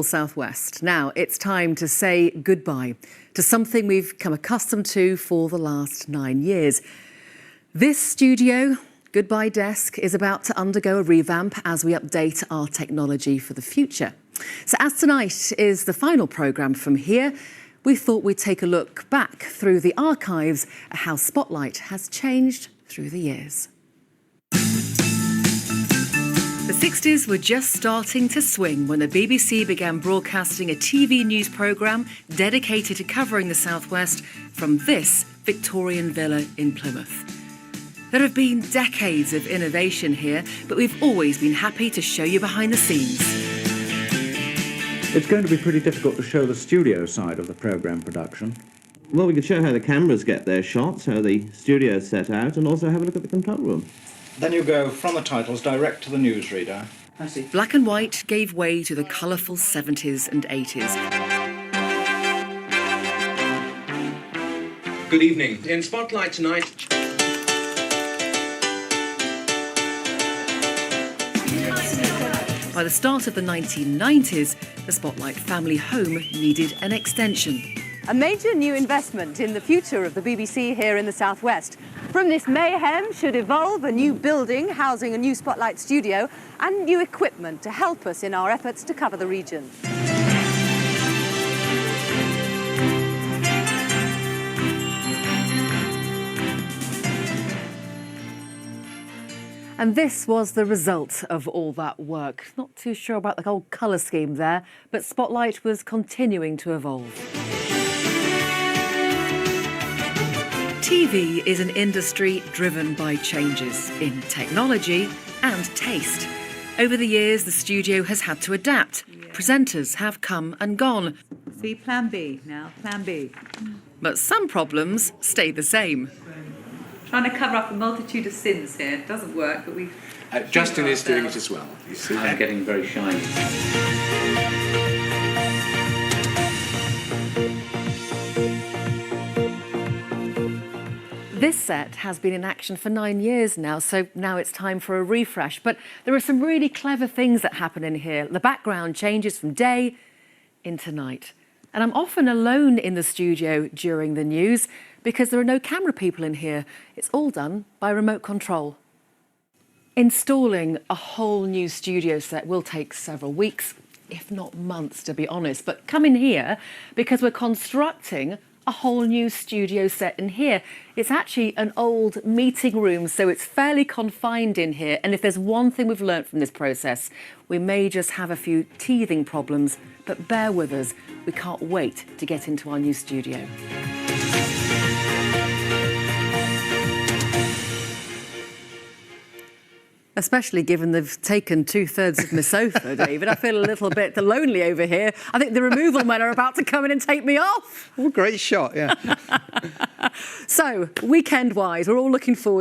Southwest. Now it's time to say goodbye to something we've come accustomed to for the last 9 years. This studio, Goodbye Desk, is about to undergo a revamp as we update our technology for the future. So as tonight is the final programme from here, we thought we'd take a look back through the archives at how Spotlight has changed through the years. The 60s were just starting to swing when the BBC began broadcasting a TV news programme dedicated to covering the Southwest from this Victorian villa in Plymouth. There have been decades of innovation here, but we've always been happy to show you behind the scenes. It's going to be pretty difficult to show the studio side of the programme production. Well, we could show how the cameras get their shots, how the studio's set out, and also have a look at the control room. Then you go from the titles direct to the newsreader. I see. Black and white gave way to the colourful 70s and 80s. Good evening. In Spotlight tonight... By the start of the 1990s, the Spotlight family home needed an extension. A major new investment in the future of the BBC here in the Southwest. From this mayhem should evolve a new building housing a new Spotlight studio and new equipment to help us in our efforts to cover the region. And this was the result of all that work. Not too sure about the whole colour scheme there, but Spotlight was continuing to evolve. TV is an industry driven by changes in technology and taste. Over the years, the studio has had to adapt. Presenters have come and gone. See, plan B now, plan B. But some problems stay the same. Trying to cover up a multitude of sins here. It doesn't work, but we... Justin is doing it as well. You see. I'm getting very shiny. This set has been in action for 9 years now, so now it's time for a refresh. But there are some really clever things that happen in here. The background changes from day into night. And I'm often alone in the studio during the news because there are no camera people in here. It's all done by remote control. Installing a whole new studio set will take several weeks, if not months, to be honest. But come in here because we're constructing a whole new studio set in here. It's actually an old meeting room, so it's fairly confined in here. And if there's one thing we've learnt from this process, we may just have a few teething problems, but bear with us. We can't wait to get into our new studio. Especially given they've taken 2/3 of my sofa, David. I feel a little bit lonely over here. I think the removal men are about to come in and take me off. Oh, great shot, yeah. So, weekend-wise, we're all looking forward